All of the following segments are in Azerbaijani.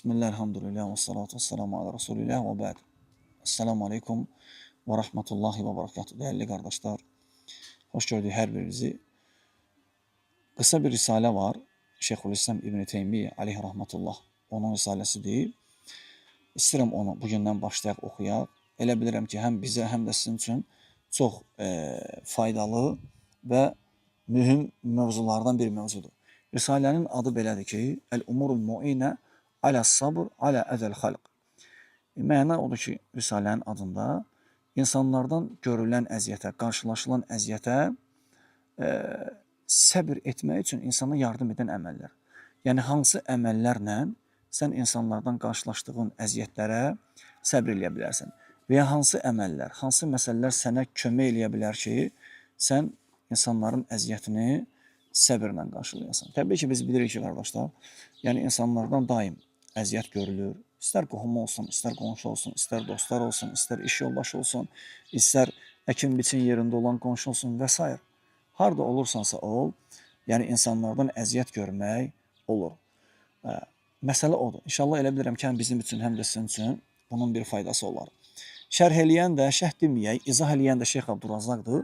Bismillah, elhamdülillah, və salatu və selamu ala Rasulillah və bəd. Esselamu aleykum və rəhmətullahi və barakatuhu. Dəyərli qardaşlar, xoş gördük hər birinizi. Qısa bir risalə var. Şeyxülislam İbn Teymiyyə aleyhi rəhmətullah. Onun risaləsidir. İstəyirəm onu bugündən başlayaq oxuyaq. Elə bilirəm ki, həm bizə, həm də sizin üçün çox faydalı və mühüm mövzulardan bir mövzudur. Risalənin adı belədir ki, Əl-Umurul Mu'inə alə-sabr, alə-əzəl xalq. Məna odur ki, Risalənin adında insanlardan görülən əziyyətə, qarşılaşılan əziyyətə səbr etmək üçün insana yardım edən əməllər. Yəni, hansı əməllərlə sən insanlardan qarşılaşdığın əziyyətlərə səbr eləyə bilərsən və ya hansı əməllər, hansı məsələlər sənə kömək eləyə bilər ki, sən insanların əziyyətini səbirlə qarşılayasan. Təbii ki, biz bilirik ki, qardaşlar, yəni insanlardan daim əziyyət görülür. İstər qohum olsun, istər qonşu olsun, istər dostlar olsun, istər iş yoldaşı olsun, istər əkin-biçin yerində olan qonşu olsun və s. Harada olursansa ol, yəni insanlardan əziyyət görmək olur. Məsələ odur. İnşallah elə bilirəm ki, həm bizim üçün, həm də sizin üçün bunun bir faydası olar. Şərh eləyən də, şərh deməyək, izah eləyən də Şeyx Abdurazaqdır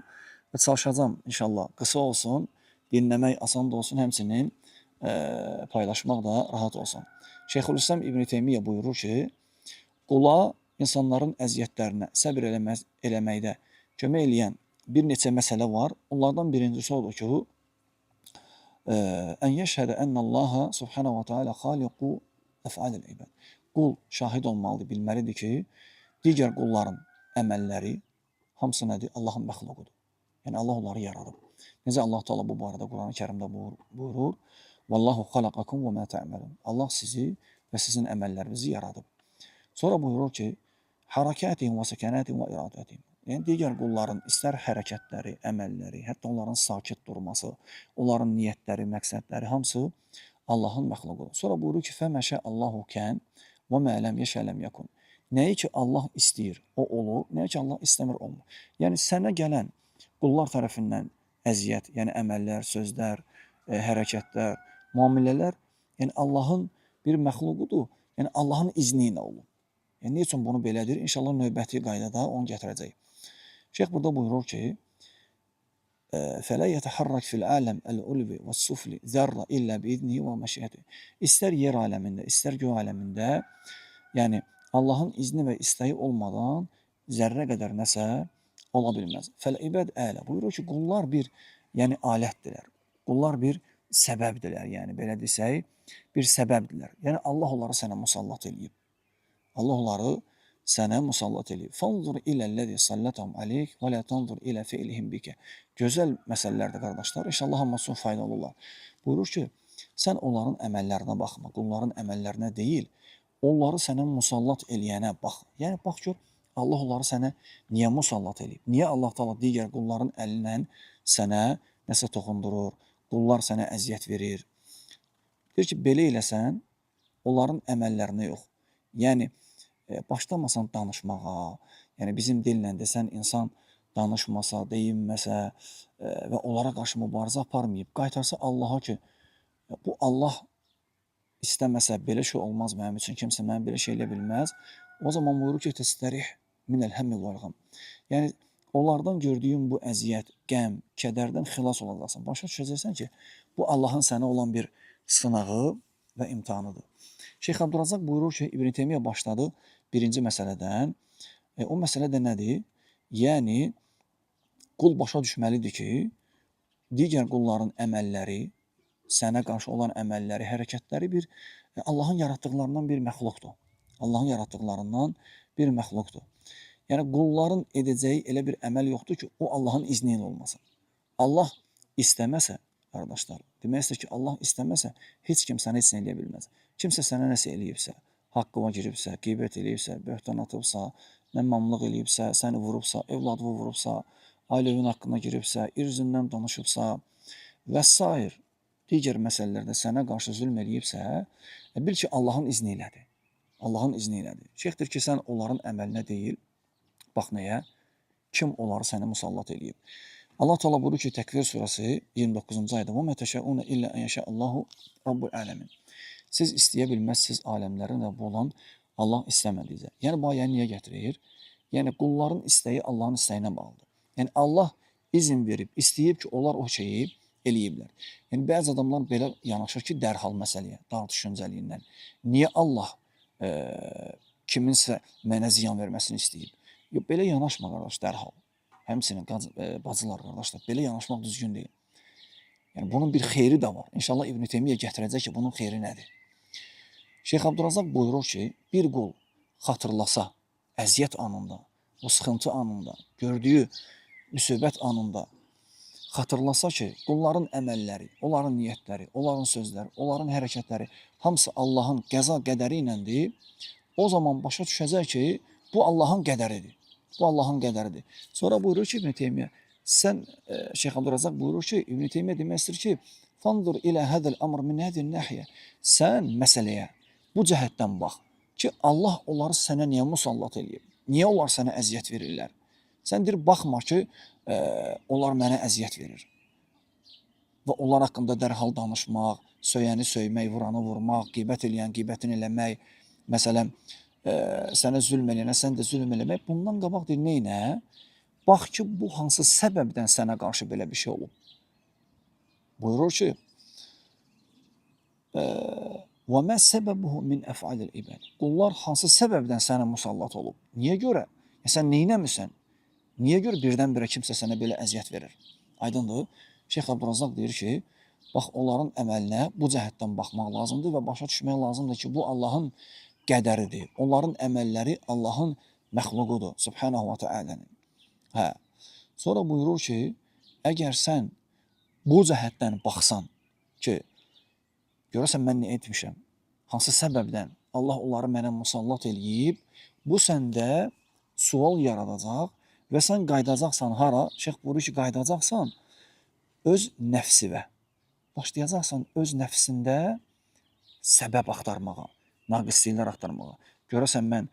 və çalışacağım inşallah qısa olsun, dinləmək asan da olsun, həmçinin paylaşmaq da rahat olsun. Şeyxülislam İbn Teymiyyə buyurur ki, qula insanların əziyyətlərinə səbr eləməkdə kömək eləyən bir neçə məsələ var. Onlardan birincisi odur ki, ən yəşhədə ənəllaha subhanahu wa ta'ala xaliqu əf'alil ibad. Qul şahid olmalıdır, bilməlidir ki, digər qulların əməlləri hamısı nədir? Allahın məxluqudur. Yəni, Allah onları yaradıb. Necə Allah Teala bu barədə Quran-ı Kərimdə buyurur? Vallahu xalaqakum və mə tə'məlun. Allah sizi və sizin əməllərinizi yaradıb. Sonra buyurur ki, harakatihim və səkanatihim və iradətihim. Yəni, digər qulların istər hərəkətləri, əməlləri, hətta onların sakit durması, onların niyyətləri, məqsədləri, hamısı Allahın məxluqudur. Sonra buyurur ki, fəməşə Allahu kən və mələm yeşələm yakun. Nəyi ki, Allah istəyir, o olur, nəyi ki, Allah istəmir, olmur. Yəni, sənə gələn qullar tərəfindən əziyyət, yəni əməllər, sözlər, hərəkətlər, müamilələr, yəni Allahın bir məxluqudur, yəni Allahın izni ilə olur. Yəni, niyə üçün bunu belədir? İnşallah növbəti qaydada onu gətirəcək. Şeyx burada buyurur ki, فَلَا يَتَحَرَّكْ فِي الْعَالَمِ الْعُلْوِ وَالسُّفْلِ ذَرَّ إِلَّا بِإِذْنِهِ وَمَشِيَتِهِ. İstər yer aləmində, istər göy aləmində, yəni Allahın izni və istəyi olmadan zərrə qədər nəsə ola bilməz. Fəl-ibad ələ. Buyurur ki, qullar bir, yəni alətdirlər. Qullar bir səbəbdirlər, yəni belə desək, bir səbəbdirlər. Yəni Allah onları sənə musallat eləyib. Allah onları sənə musallat eləyib. Fanzur iləl-ləzi sallatahum aleyk və lə tanzur ilə fi'lihim bikə. Gözəl məsələlərdir, qardaşlar. İnşallah hamısı faydalı olar. Buyurur ki, sən onların əməllərinə baxma, qulların əməllərinə deyil, onları sənə musallat eləyənə bax. Yəni, bax gör, Allah onları sənə niyə musallat eləyib? Niyə Allah Teala digər qulların əlindən sənə nəsə toxundurur, qullar sənə əziyyət verir? Deyir ki, belə eləsən, onların əməllərinə yox. Yəni, başlamasan danışmağa, yəni bizim dillə desən, insan danışmasa, deyinməsə və onlara qarşı mübarizə aparmayıb, qaytarsa Allaha ki, bu Allah istəməsə, belə şey olmaz mənim üçün, kimsə mənim belə şey elə bilməz. O zaman buyurur ki, təstərih minəl həmmi vəlğəm. Yəni, onlardan gördüyün bu əziyyət, qəm, kədərdən xilas olacaqsan. Başa düşəcəksən ki, bu Allahın sənə olan bir sınağı və imtihanıdır. Şeyx Abdurazaq buyurur ki, İbn Teymiyyə başladı birinci məsələdən. O məsələ də nədir? Yəni, qul başa düşməlidir ki, digər qulların əməlləri, sənə qarşı olan əməlləri, hərəkətləri bir Allahın yaratdıqlarından bir məxluqdur. Allahın yaratdıqlarından bir məxluqdur. Yəni, qulların edəcəyi elə bir əməl yoxdur ki, o Allahın izni ilə olmasın. Allah istəməsə, qardaşlar, demək istəyir ki, Allah istəməsə, heç kim sənə heç nə eləyə bilməz. Kimsə sənə nəsə eləyibsə, haqqıva giribsə, qeybət eləyibsə, böhtan atıbsa, nəmmamlıq eləyibsə, səni vurubsa, evladını vurubsa, ailövün haqqına giribsə, irzindən danışıbsa və s. digər məsələlərdə sənə qarşı zülm eləyibsə, bil ki, Allahın izni ilədir. Allahın izni ilədir. Şeyxdir ki, sən onların əməlinə deyil, bax nəyə, kim onları sənə musallat eləyib. Allah Teala buyurur ki, Təkvir surəsi 29-cu ayda: "Və mə təşəunə illə ən yəşə Allahu Rabbul aləmin." Siz istəyə bilməzsiniz aləmlərin Rəbbi olan Allah istəmədikcə. Yəni bu ayəni niyə gətirir? Yəni qulların istəyi Allahın istəyinə bağlıdır. Yəni Allah izin verib, istəyib ki, onlar o şeyi eləyiblər. Yəni bəzi adamlar belə yanaşır ki, dərhal məsələyə, dar düşüncəliyindən. Niyə Allah kiminsə mənə ziyan verməsini istəyib? Yox, belə yanaşma qardaş dərhal. Həmçinin bacılar, qardaşlar, belə yanaşmaq düzgün deyil. Yəni bunun bir xeyri də var. İnşallah İbn Teymiyyə gətirəcək ki, bunun xeyri nədir? Şeyx Abdurrazaq buyurur ki, bir qul xatırlasa əziyyət anında, o sıxıntı anında, gördüyü müsibət anında xatırlasa ki, qulların əməlləri, onların niyyətləri, onların sözləri, onların hərəkətləri hamısı Allahın qəza qədəri iləndir, o zaman başa düşəcək ki, bu Allahın qədəridir. Bu Allahın qədəridir. Sonra buyurur ki, İbn Teymiyyə, Şeyx Abdurrazaq buyurur ki, İbn Teymiyyə demək istəyir ki, fandur ilə hədəl əmr min hədin nəhiyyə. Sən məsələyə bu cəhətdən bax ki, Allah onları sənə niyə musallat eləyib? Niyə onlar sənə əziyyət verirlər? Sən deyir, baxma ki, onlar mənə əziyyət verir. Və onlar haqqında dərhal danışmaq, söyəni söymək, vuranı vurmaq, qeybət eləyən qeybətini eləmək, məsələn, sənə zülm eləyənə sən də zülm eləmək, bundan qabaq deyir, neynə? Bax ki, bu hansı səbəbdən sənə qarşı belə bir şey olub? Buyurur ki, وَمَا سَبَبُهُ مِنْ أَفْعَالِ الْعِبَادِ Qullar hansı səbəbdən sənə musallat olub? Niyə görə? Sən neynəmirsən? Niyə görə birdən-birə kimsə sənə belə əziyyət verir? Aydındır. Şeyx Abdurrazaq deyir ki, bax, onların əməlinə bu cəhətdən baxmaq lazımdır və başa düşmək lazımdır ki, bu Allahın qədəridir. Onların əməlləri Allahın məxluqudur, Subhanahu wa ta'alənin. Sonra buyurur ki, əgər sən bu cəhətdən baxsan ki, görəsən mən nə etmişəm, hansı səbəbdən Allah onları mənə musallat eləyib, bu səndə sual yaradacaq və sən qaydacaqsan hara? Şeyx buyurur ki, qaydacaqsan öz nəfsivə. Başlayacaqsan öz nəfsində səbəb axtarmağa, naqisliklər axtarmağa. Görəsən mən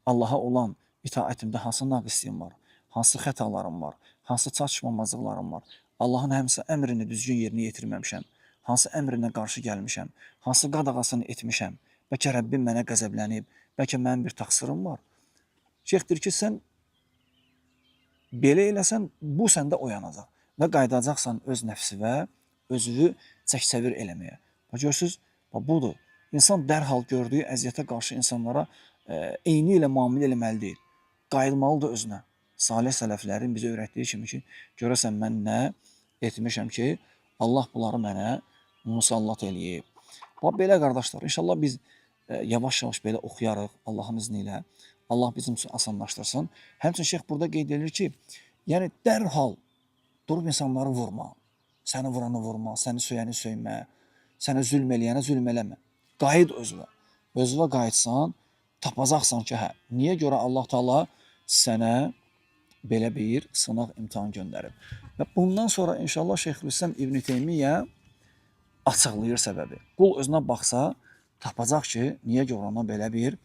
Allaha olan itaətimdə hansı naqisliğim var, hansı xətalarım var, hansı çatışmamazlıqlarım var, Allahın həmsə əmrini düzgün yerinə yetirməmişəm, hansı əmrinə qarşı gəlmişəm, hansı qadağasını etmişəm, bəlkə Rəbbim mənə qəzəblənib, bəlkə mənim bir təqsirim var. Şeyx deyir ki, sən belə eləsən, bu səndə oyanacaq və qaydacaqsan öz nəfsivə, özünü çək-çevir eləməyə. Görürsünüz, budur. İnsan dərhal gördüyü əziyyətə qarşı insanlara eyni ilə müamilə eləməli deyil. Qayılmalıdır özünə. Salih sələflərin bizə öyrətdiyi kimi ki, görəsən mən nə etmişəm ki, Allah bunları mənə musallat eləyib. Belə qardaşlar, inşallah biz yavaş-yavaş belə oxuyarıq Allahın izni ilə. Allah bizim üçün asanlaşdırsın. Həmçinin şeyx burada qeyd edir ki, yəni dərhal durub insanları vurma, səni vuranı vurma, səni söyəni söymə, sənə zülm eləyənə zülm eləmə. Qayıt özünə. Özünə qayıtsan, tapacaqsan ki, niyə görə Allah Taala sənə belə bir sınaq imtahan göndərib. Və bundan sonra inşallah Şeyxülislam İbn Teymiyyə açıqlayır səbəbi. Qul özünə baxsa, tapacaq ki, niyə görə ona belə bir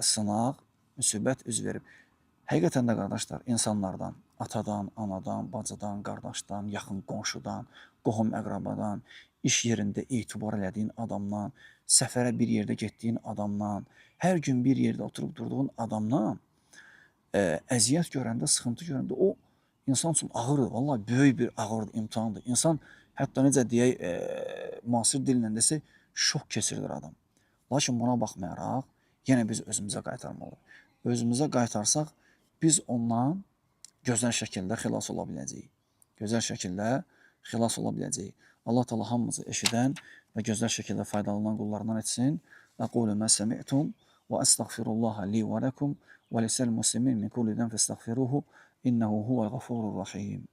sınaq, müsibət üz verib. Həqiqətən də qardaşlar, insanlardan, atadan, anadan, bacıdan, qardaşdan, yaxın qonşudan, qohum əqrabadan, iş yerində etibar elədiyin adamdan, səfərə bir yerdə getdiyin adamdan, hər gün bir yerdə oturub durduğun adamdan əziyyət görəndə, sıxıntı görəndə o insan üçün ağırdır. Vallahi böyük bir ağırdır, imtahandır. İnsan hətta necə deyək, müasir dillə desək, şok keçirilir adam. Lakin buna baxmayaraq, yenə biz özümüzə qaytarmalıyıq. Özümüzə qaytarsaq, biz ondan gözəl şəkildə xilas ola biləcəyik. Gözəl şəkildə xilas ola biləcəyik. Allah Taala hamımızı eşidən və gözəl şəkildə faydalanan qullarından etsin. Aqulu ma sami'tum və estağfirullaha li və lakum və lisəl muslimin min kulli zənbin fəstəğfiruhu innehu huvəl ğafurur rahim.